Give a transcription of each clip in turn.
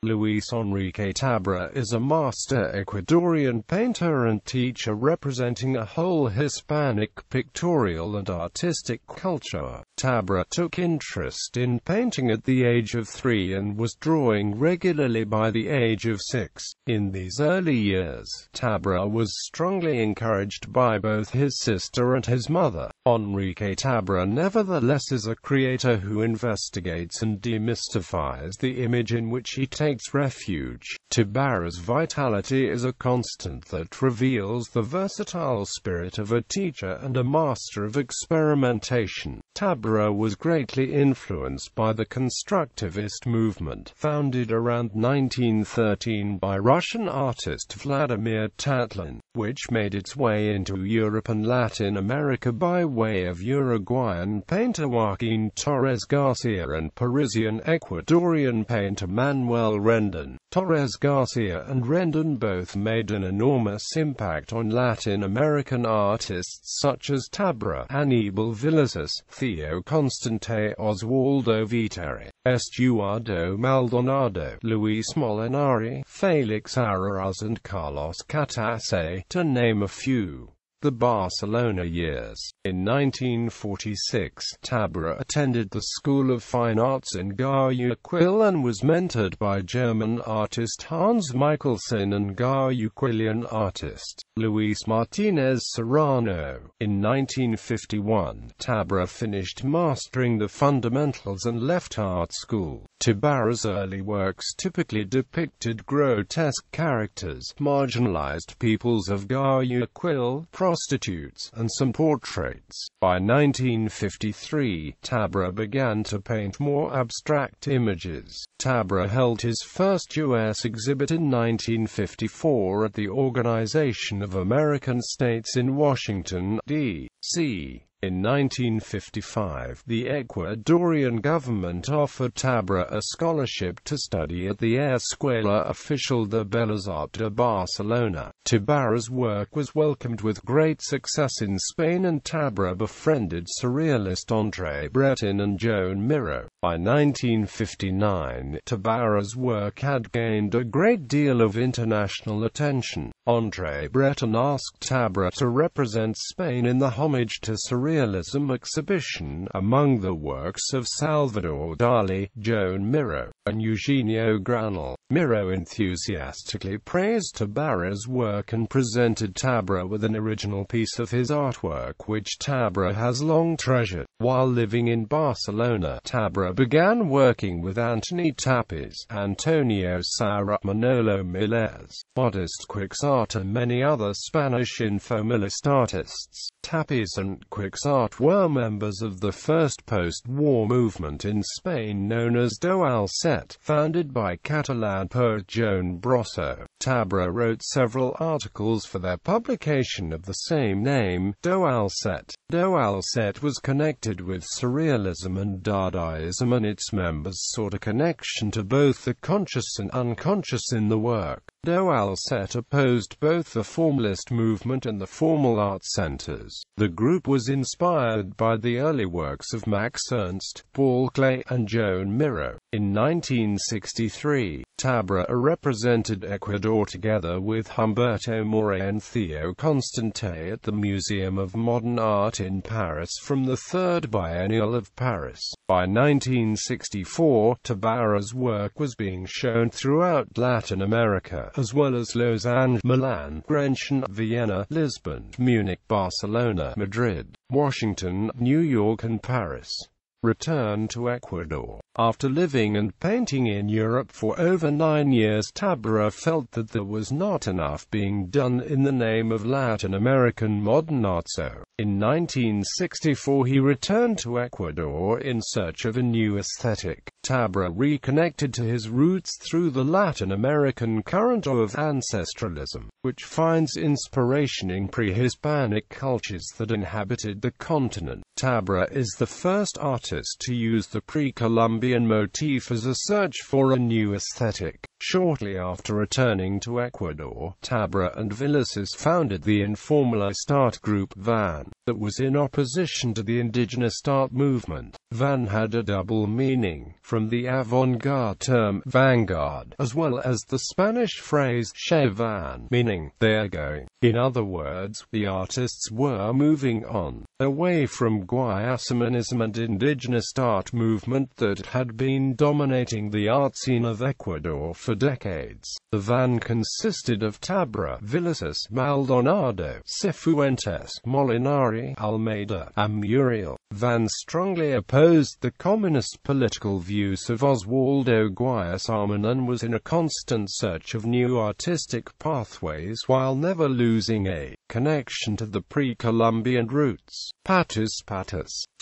Luis Enrique Tábara is a master Ecuadorian painter and teacher representing a whole Hispanic pictorial and artistic culture. Tabara took interest in painting at the age of 3 and was drawing regularly by the age of 6. In these early years, Tabara was strongly encouraged by both his sister and his mother. Enrique Tábara nevertheless is a creator who investigates and demystifies the image in which he takes refuge. Tabara's vitality is a constant that reveals the versatile spirit of a teacher and a master of experimentation. Tabara was greatly influenced by the constructivist movement, founded around 1913 by Russian artist Vladimir Tatlin, which made its way into Europe and Latin America by way of Uruguayan painter Joaquin Torres Garcia and Parisian Ecuadorian painter Manuel Rendon. Torres Garcia and Rendon both made an enormous impact on Latin American artists such as Tabara, Aníbal Villasas, Theo Constante, Oswaldo Viteri, Estuardo Maldonado, Luis Molinari, Felix Araraz and Carlos Catase, to name a few. The Barcelona years. In 1946, Tabara attended the School of Fine Arts in Guayaquil and was mentored by German artist Hans Michelsen and Guayaquilian artist Luis Martinez Serrano. In 1951, Tabara finished mastering the fundamentals and left art school. Tabara's early works typically depicted grotesque characters, marginalized peoples of Guayaquil, prostitutes, and some portraits. By 1953, Tabara began to paint more abstract images. Tabara held his first U.S. exhibit in 1954 at the Organization of American States in Washington, D.C. In 1955, the Ecuadorian government offered Tabara a scholarship to study at the Escuela Oficial de Bellas Artes de Barcelona. Tabara's work was welcomed with great success in Spain, and Tabara befriended surrealist André Breton and Joan Miró. By 1959, Tabara's work had gained a great deal of international attention. André Breton asked Tabara to represent Spain in the Homage to Surrealism exhibition, among the works of Salvador Dali, Joan Miró, and Eugenio Granel. Miró enthusiastically praised Tabara's work and presented Tabara with an original piece of his artwork which Tabara has long treasured. While living in Barcelona, Tabara began working with Antoni Tapiz, Antonio Saura, Manolo Miles, Modest Quixart and many other Spanish infomilist artists. Tapiz and Quixart were members of the first post-war movement in Spain known as Do al Set, founded by Catalan poet Joan Brosso. Tabara wrote several articles for their publication of the same name, Do al Set. Do al Set was connected with Surrealism and Dadaism, and its members sought a connection to both the conscious and unconscious in the work. Do al Set opposed both the formalist movement and the formal art centers. The group was inspired by the early works of Max Ernst, Paul Klee, and Joan Miró. In 1963, Tabara represented Ecuador together with Humberto Moret and Theo Constante at the Museum of Modern Art in Paris from the Third Biennial of Paris. By 1964, Tabara's work was being shown throughout Latin America, as well as Lausanne, Milan, Grenchen, Vienna, Lisbon, Munich, Barcelona, Madrid, Washington, New York and Paris. Return to Ecuador. After living and painting in Europe for over 9 years, Tabara felt that there was not enough being done in the name of Latin American modern art. So, in 1964 he returned to Ecuador in search of a new aesthetic. Tabara reconnected to his roots through the Latin American current of ancestralism, which finds inspiration in pre-Hispanic cultures that inhabited the continent. Tabara is the first artist to use the pre-Columbian motif as a search for a new aesthetic. Shortly after returning to Ecuador, Tabara and Villasas founded the informalist art group VAN, that was in opposition to the indigenous art movement. VAN had a double meaning. From from the avant-garde term vanguard, as well as the Spanish phrase "se van," meaning they're going. In other words, the artists were moving on, away from Guayasamanism and indigenous art movement that had been dominating the art scene of Ecuador for decades. The van consisted of Tabara, Villasas, Maldonado, Cifuentes, Molinari, Almeida, and Muriel. Van strongly opposed the communist political views of Oswaldo Guayasamín and was in a constant search of new artistic pathways while never losing a connection to the pre-Columbian roots. Patus.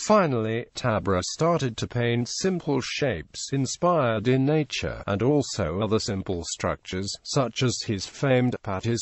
Finally, Tabara started to paint simple shapes inspired in nature, and also other simple structures, such as his famed patis,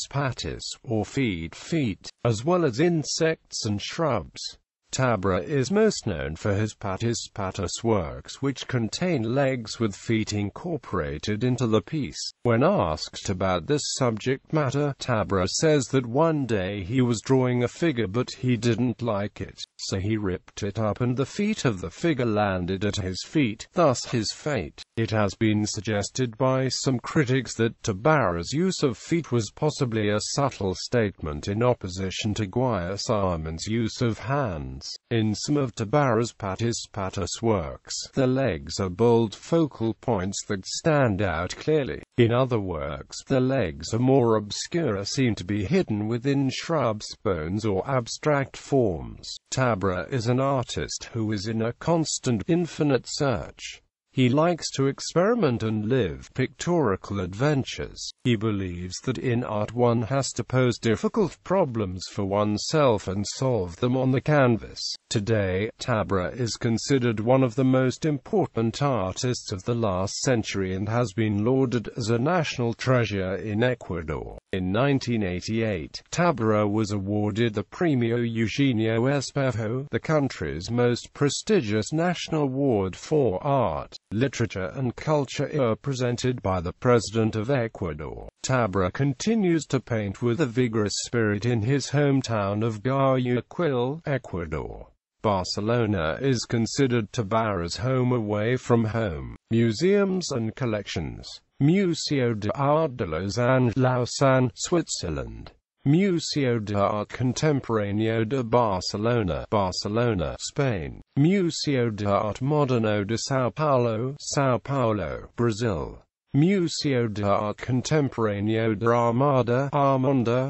or feet, as well as insects and shrubs. Tabara is most known for his patis works, which contain legs with feet incorporated into the piece. When asked about this subject matter, Tabara says that one day he was drawing a figure but he didn't like it, so he ripped it up and the feet of the figure landed at his feet, thus his fate. It has been suggested by some critics that Tabara's use of feet was possibly a subtle statement in opposition to Guayasamín's use of hands. In some of Tabara's patis works, the legs are bold focal points that stand out clearly. In other works, the legs are more obscure, seem to be hidden within shrubs, bones, or abstract forms. Tabara is an artist who is in a constant, infinite search. He likes to experiment and live pictorial adventures. He believes that in art one has to pose difficult problems for oneself and solve them on the canvas. Today, Tabara is considered one of the most important artists of the last century and has been lauded as a national treasure in Ecuador. In 1988, Tabara was awarded the Premio Eugenio Espejo, the country's most prestigious national award for art, literature and culture, presented by the President of Ecuador. Tabara continues to paint with a vigorous spirit in his hometown of Guayaquil, Ecuador. Barcelona is considered Tabara's home away from home. Museums and collections. Museo de Arte de Lausanne, Switzerland. Museo de Arte Contemporáneo de Barcelona, Barcelona, Spain. Museo de Arte Moderno de São Paulo, Brazil. Museo de Arte Contemporáneo de Armada,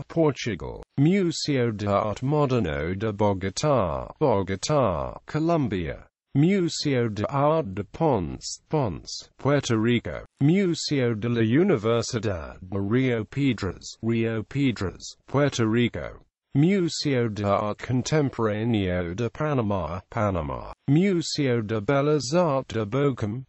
Portugal. Museo de Arte Moderno de Bogotá, Colombia. Museo de Arte de Ponce, Puerto Rico. Museo de la Universidad de Rio Piedras, Puerto Rico. Museo de Arte Contemporáneo de Panama, Museo de Bellas Artes de Bochum,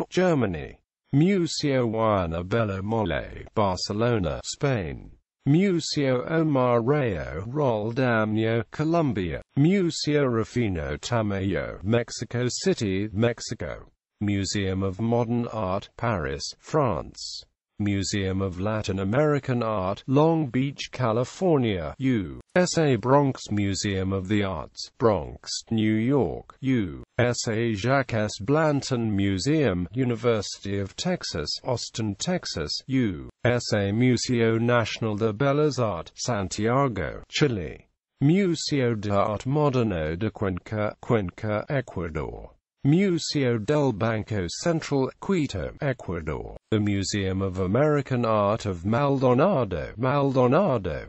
Germany. Museo Juana Bella Mole, Barcelona, Spain. Museo Omar Rayo, Roldaño, Colombia. Museo Rufino Tamayo, Mexico City, Mexico. Museum of Modern Art, Paris, France. Museum of Latin American Art, Long Beach, California, USA. Bronx Museum of the Arts, Bronx, New York, USA. Jacques Blanton Museum, University of Texas, Austin, Texas, USA. Museo Nacional de Bellas Artes, Santiago, Chile. Museo de Arte Moderno de Cuenca, Ecuador. Museo del Banco Central, Quito, Ecuador. The Museum of American Art of Maldonado,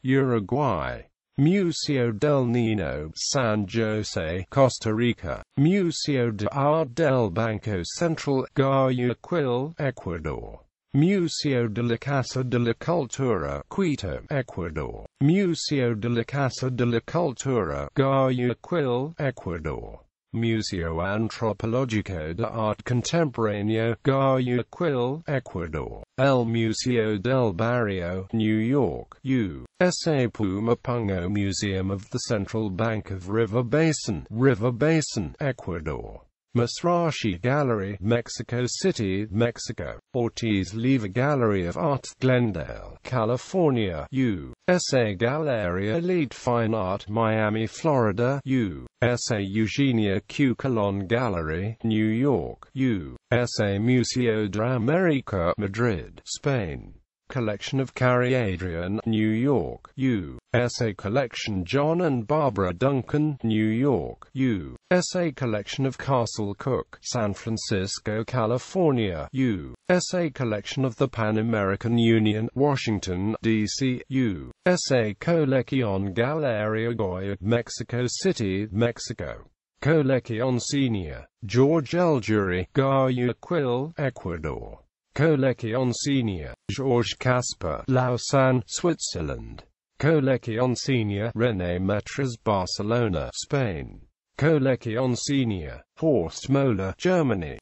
Uruguay. Museo del Niño, San Jose, Costa Rica. Museo de Arte del Banco Central, Guayaquil, Ecuador. Museo de la Casa de la Cultura, Quito, Ecuador. Museo de la Casa de la Cultura, Guayaquil, Ecuador. Museo Antropológico de Arte Contemporáneo, Guayaquil, Ecuador. El Museo del Barrio, New York, USA. Pumapungo Museum of the Central Bank of River Basin, Ecuador. Masrachi Gallery, Mexico City, Mexico. Ortiz Leva Gallery of Art, Glendale, California, USA. Galleria Elite Fine Art, Miami, Florida, S.A. Eugenia Q. Colon Gallery, New York, U.S.A. Museo de América, Madrid, Spain. Collection of Carrie Adrian, New York, U.S.A. Collection John and Barbara Duncan, New York, U.S.A. Collection of Castle Cook, San Francisco, California, U.S.A. Collection of the Pan American Union, Washington, D.C., U.S.A. Colección Galería Goya, Mexico City, Mexico. Colección Senior, George L. Jury, Guayaquil, Ecuador. Colección Senior, Georges Casper, Lausanne, Switzerland. Colección Senior, René Metres, Barcelona, Spain. Colección Senior, Horst Moeller, Germany.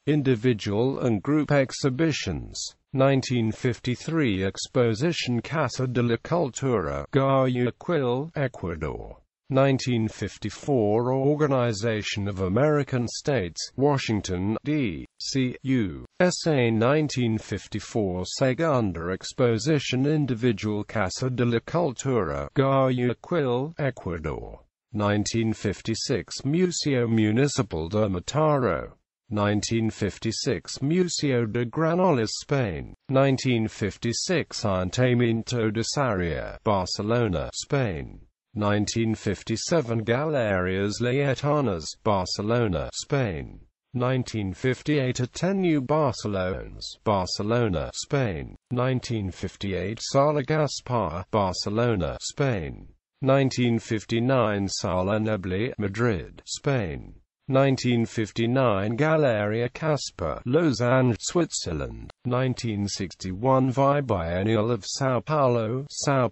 Individual and group exhibitions. 1953 Exposition Casa de la Cultura, Guayaquil, Ecuador. 1954 Organization of American States, Washington, D.C., U.S.A. 1954 Segunda Exposition Individual Casa de la Cultura, Guayaquil, Ecuador. 1956 Museo Municipal de Mataro. 1956 Museo de Granollers, Spain. 1956 Ayuntamiento de Sarriá, Barcelona, Spain. 1957 Galerías Layetanas, Barcelona, Spain. 1958 Ateneu Barcelones, Barcelona, Spain. 1958 Sala Gaspar, Barcelona, Spain. 1959 Sala Nebli, Madrid, Spain. 1959 Galeria Casper, Lausanne, Switzerland. 1961 Biennial of São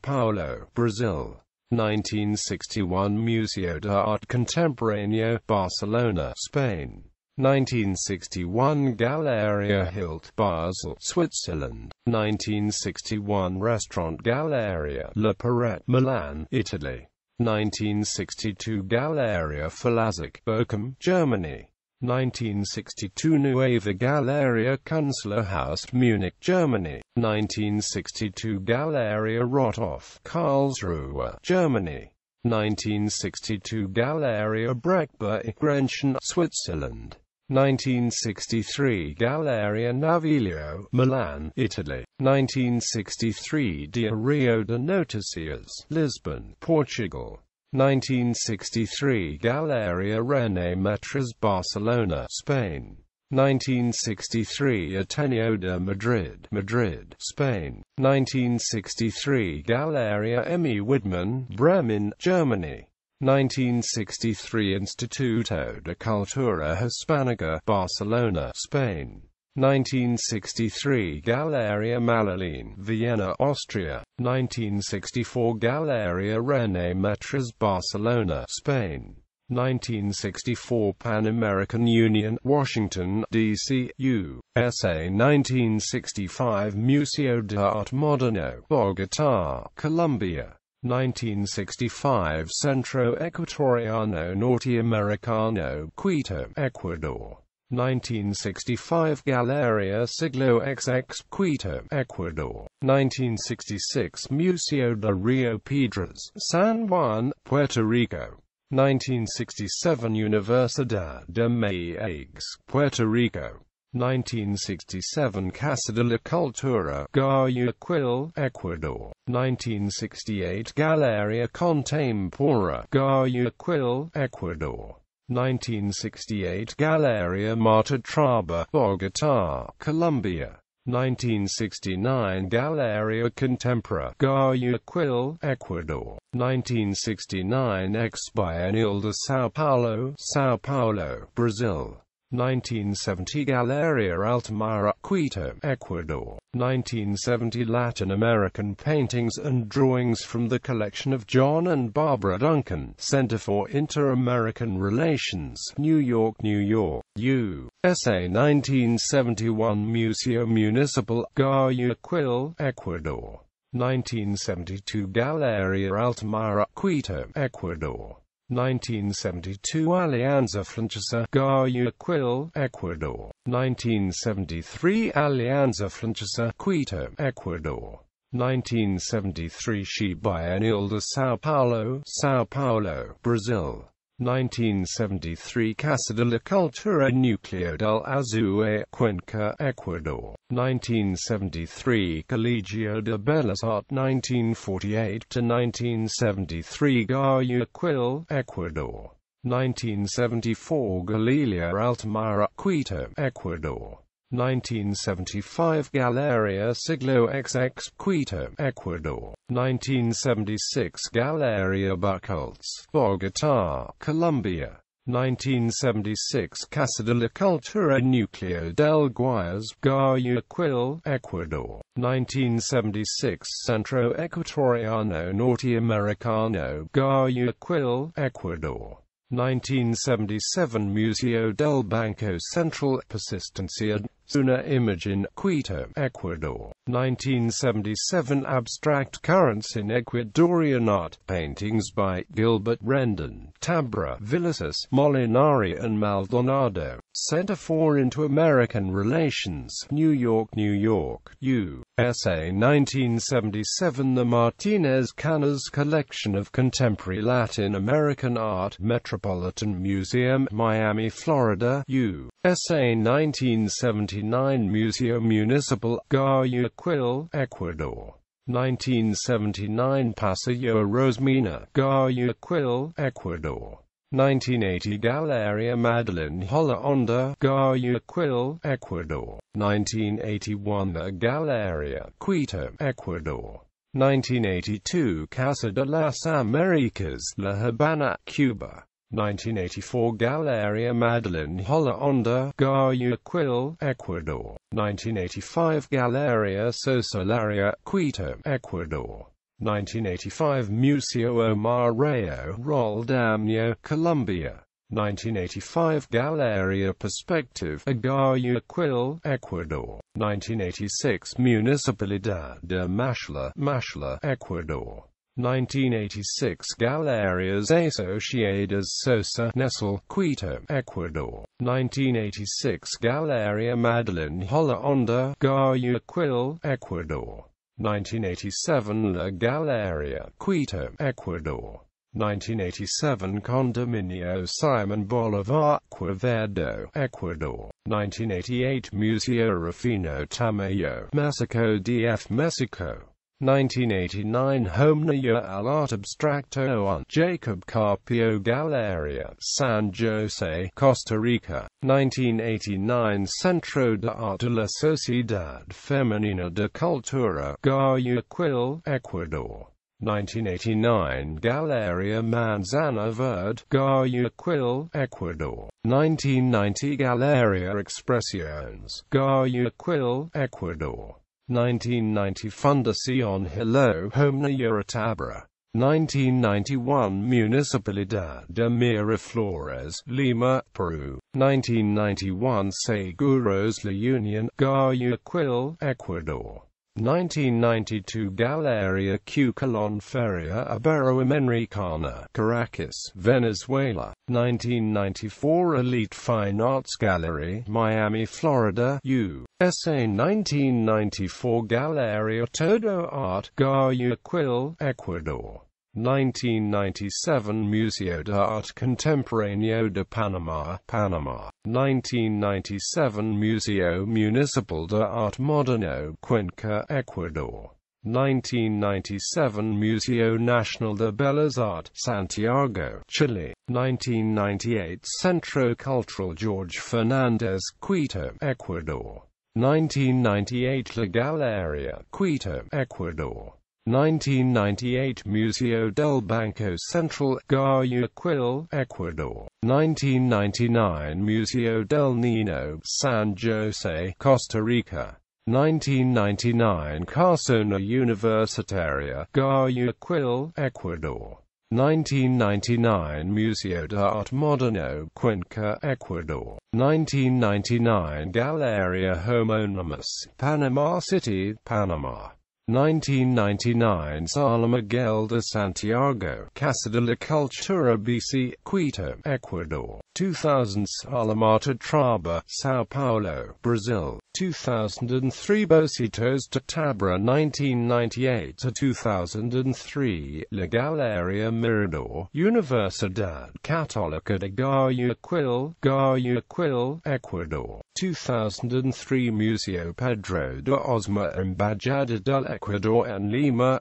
Paulo, Brazil. 1961 Museo de Arte Contemporáneo, Barcelona, Spain. 1961 Galeria Hilt, Basel, Switzerland. 1961 Restaurant Galleria La Parette, Milan, Italy. 1962 Galeria Verlagsig, Bochum, Germany. 1962 Nueva Galeria Künstlerhaus, Munich, Germany. 1962 Galeria Rothoff, Karlsruhe, Germany. 1962 Galeria Breckberg, Grenchen, Switzerland. 1963 Galleria Naviglio, Milan, Italy. 1963 Dia Rio de Noticias, Lisbon, Portugal. 1963 Galeria René Metres, Barcelona, Spain. 1963 Ateneo de Madrid, Madrid, Spain. 1963 Galeria Emmy Widmann, Bremen, Germany. 1963 Instituto de Cultura Hispánica, Barcelona, Spain. 1963 Galeria Malalin, Vienna, Austria. 1964 Galeria René Metres, Barcelona, Spain. 1964 Pan American Union, Washington, D.C., U.S.A. 1965 Museo de Arte Moderno, Bogotá, Colombia. 1965 Centro Ecuatoriano Norteamericano, Quito, Ecuador. 1965 Galeria Siglo XX, Quito, Ecuador. 1966 Museo de Rio Piedras, San Juan, Puerto Rico. 1967 Universidad de Meigs, Puerto Rico. 1967 Casa de la Cultura, Guayaquil, Ecuador. 1968 Galeria Contemporánea, Guayaquil, Ecuador. 1968 Galeria Marta Traba, Bogotá, Colombia. 1969 Galeria Contemporánea, Guayaquil, Ecuador. 1969 Ex-Bienal de São Paulo, Brazil. 1970 Galeria Altamira, Quito, Ecuador. 1970 Latin American Paintings and Drawings from the collection of John and Barbara Duncan, Center for Inter-American Relations, New York, USA. 1971 Museo Municipal, Guayaquil, Ecuador. 1972 Galeria Altamira, Quito, Ecuador. 1972 Alianza Francesa, Guayaquil, Ecuador. 1973 Alianza Francesa, Quito, Ecuador. 1973 Biennial de São Paulo, Brazil. 1973 Casa de la Cultura Núcleo del Azul, Cuenca, Ecuador. 1973 Colegio de Bellas Artes. 1948–1973 Guayaquil, Ecuador. 1974 Galeria Altamira, Quito, Ecuador. 1975 Galeria Siglo XX, Quito, Ecuador. 1976 Galeria Buchholz, Bogotá, Colombia. 1976 Casa de la Cultura Núcleo del Guayas, Guayaquil, Ecuador. 1976 Centro Ecuatoriano Norteamericano, Guayaquil, Ecuador. 1977 Museo del Banco Central, Persistencia, una imagen, Quito, Ecuador. 1977 Abstract Currents in Ecuadorian Art, paintings by Gilbert Rendon, Tabara, Villasas, Molinari and Maldonado. Center for Into-American Relations, New York, New York, USA. 1977 The Martinez Canas Collection of Contemporary Latin American Art, Metropolitan Museum, Miami, Florida, USA. 1979 Museo Municipal, Guayaquil, Ecuador. 1979 Paseo Rosemena, Guayaquil, Ecuador. 1980 Galeria Madeline Holla Honda, Guayaquil, Ecuador. 1981 The Galeria, Quito, Ecuador. 1982 Casa de las Americas, La Habana, Cuba. 1984 Galeria Madeline Holla Honda, Guayaquil, Ecuador. 1985 Galeria Sosolaria, Quito, Ecuador. 1985 Museo Omar Rayo, Roldamio, Colombia. 1985 Galeria Perspective, Guayaquil, Ecuador. 1986 Municipalidad de Mashla, Ecuador. 1986 Galerías Asociadas Sosa, Nestle, Quito, Ecuador. 1986 Galeria Madeline Holla Honda, Guayaquil, Ecuador. 1987 La Galeria, Quito, Ecuador. 1987 Condominio Simon Bolivar, Quevedo, Ecuador. 1988 Museo Rufino Tamayo, Mexico DF, Mexico. 1989 Homnia al Arte Abstracto on Jacob Carpio Galeria, San Jose, Costa Rica. 1989 Centro de Arte de la Sociedad Femenina de Cultura, Guayaquil, Ecuador. 1989 Galeria Manzana Verde, Guayaquil, Ecuador. 1990 Galeria Expresiones, Guayaquil, Ecuador. 1990 Fundación Hello, Homnia Tabara. 1991 Municipalidad de Miraflores, Lima, Peru. 1991 Seguros La Union, Guayaquil, Ecuador. 1992 Galeria Cucalon Feria Iberoamericana, Caracas, Venezuela. 1994 Elite Fine Arts Gallery, Miami, Florida, USA. 1994 Galeria Todo Art, Guayaquil, Ecuador. 1997 Museo de Arte Contemporáneo de Panamá, Panama. 1997 Museo Municipal de Arte Moderno, Cuenca, Ecuador. 1997 Museo Nacional de Bellas Artes, Santiago, Chile. 1998 Centro Cultural Jorge Fernández, Quito, Ecuador. 1998 La Galeria, Quito, Ecuador. 1998 Museo del Banco Central, Guayaquil, Ecuador. 1999 Museo del Niño, San Jose, Costa Rica. 1999 Casona Universitaria, Guayaquil, Ecuador. 1999 Museo de Arte Moderno, Cuenca, Ecuador. 1999 Galeria Homónimos, Panama City, Panama. 1999 San Miguel de Santiago, Casa de la Cultura BC, Quito, Ecuador. 2000 Sala Marta Traba, Sao Paulo, Brazil. 2003 Bocitos.Tábara 1998-2003 La Galería Mirador, Universidad Católica de Guayaquil, Ecuador, 2003 Museo Pedro de Osma Embajada del Ecuador en Lima,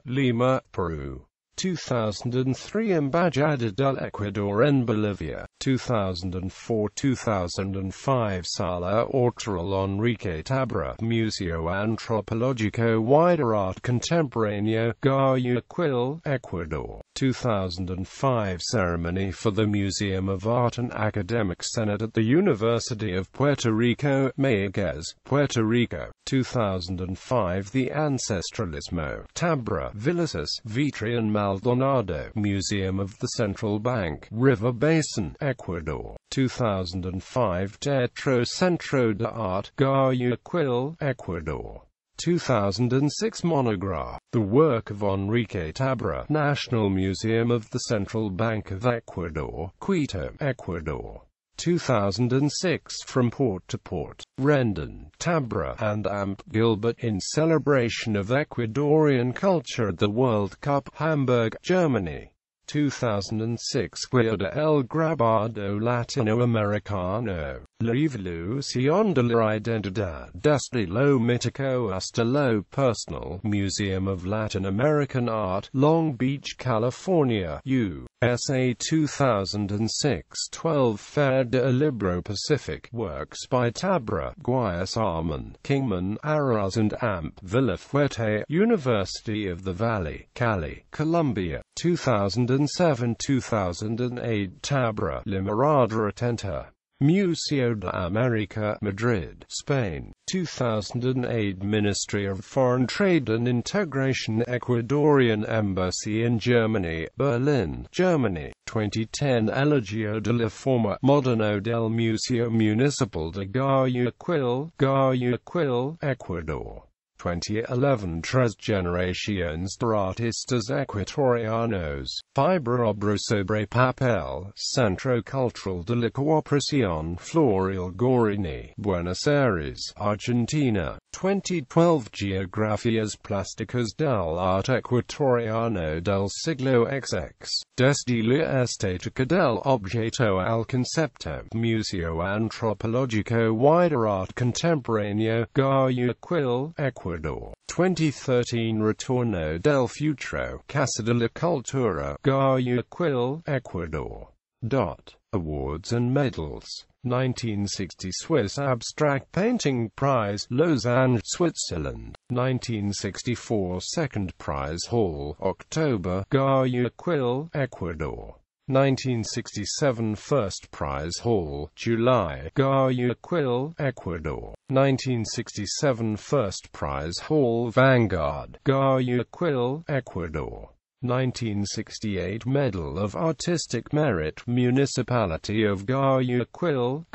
Peru, 2003 Embajada del Ecuador en Bolivia, 2004-2005 Sala Ortoral Enrique Tábara, Museo Antropológico y de Arte Contemporáneo, Guayaquil, Ecuador, 2005 Ceremony for the Museum of Art and Academic Senate at the University of Puerto Rico, Mayagüez, Puerto Rico, 2005 The Ancestralismo, Tabara, Villas, Vitri and Maldonado, Museum of the Central Bank, River Basin, Ecuador, 2005 Teatro Centro de Arte, Guayaquil, Ecuador, 2006 Monograph, The Work of Enrique Tábara, National Museum of the Central Bank of Ecuador, Quito, Ecuador, 2006 From Port to Port, Rendon, Tabara, and Amp Gilbert in celebration of Ecuadorian culture at the World Cup, Hamburg, Germany, 2006 Guía el Grabado Latinoamericano, La Evolución de la Identidad desde lo mítico hasta lo personal, Museum of Latin American Art, Long Beach, California, USA, 2006 12 Fair de Libro Pacific, Works by Tabara, Guayas Arman, Kingman, Aras and Amp Villafuerte, University of the Valley, Cali, Colombia, 2007-2008 Tabara, La Mirada Atenta, Museo de América, Madrid, Spain, 2008 Ministry of Foreign Trade and Integration, Ecuadorian Embassy in Germany, Berlin, Germany, 2010 Elogio de la Forma Moderno del Museo Municipal de Guayaquil, Ecuador, 2011 Tres Generaciones de Artistas Ecuatorianos, Fibra Obra sobre Papel, Centro Cultural de la Cooperación Floral Gorini, Buenos Aires, Argentina, 2012 Geografías Plásticas del Arte Ecuatoriano del Siglo XX, desde la estética del objeto al concepto, Museo Antropológico y de Arte Contemporáneo, Guayaquil, Ecuador, 2013 Retorno del Futuro, Casa de la Cultura, Guayaquil, Ecuador. Awards and medals. 1960 Swiss Abstract Painting Prize, Lausanne, Switzerland. 1964 Second Prize Hall, October, Guayaquil, Ecuador. 1967 First Prize Hall, July, Guayaquil, Ecuador. 1967 First Prize Hall, Vanguard, Guayaquil, Ecuador. 1968 Medal of Artistic Merit, Municipality of Guayaquil,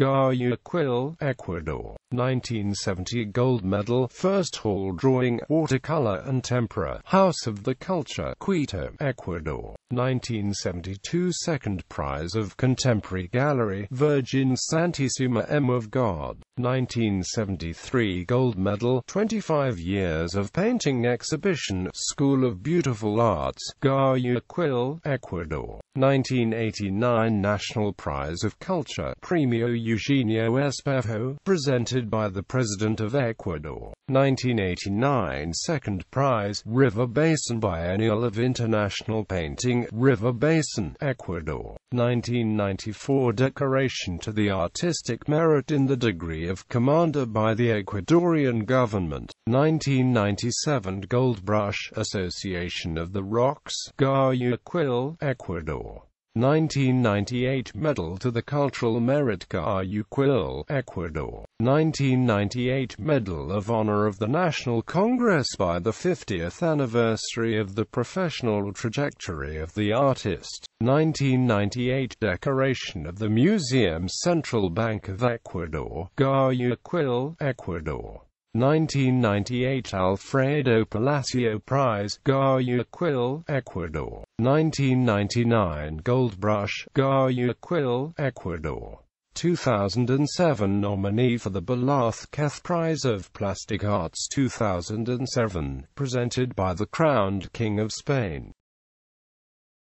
Ecuador. 1970 Gold Medal, First Hall Drawing, Watercolor and Tempera, House of the Culture, Quito, Ecuador. 1972 Second Prize of Contemporary Gallery, Virgin Santissima M of God. 1973 Gold Medal, 25 Years of Painting Exhibition, School of Beautiful Arts, Guayaquil, Ecuador. 1989 National Prize of Culture, Premio Eugenio Espejo, presented by the President of Ecuador. 1989 Second Prize, River Basin Biennial of International Painting, River Basin, Ecuador. 1994 Decoration to the Artistic Merit in the Degree of Commander by the Ecuadorian Government. 1997 Gold Brush, Association of the Rocks, Guayaquil, Ecuador. 1998 Medal to the Cultural Merit, Guayaquil, Ecuador. 1998 Medal of Honor of the National Congress by the 50th anniversary of the professional trajectory of the artist. 1998 Decoration of the Museum Central Bank of Ecuador, Guayaquil, Ecuador. 1998 Alfredo Palacio Prize, Guayaquil, Ecuador. 1999 Gold Brush, Guayaquil, Ecuador. 2007 nominee for the Velázquez Prize of Plastic Arts 2007, presented by the crowned King of Spain.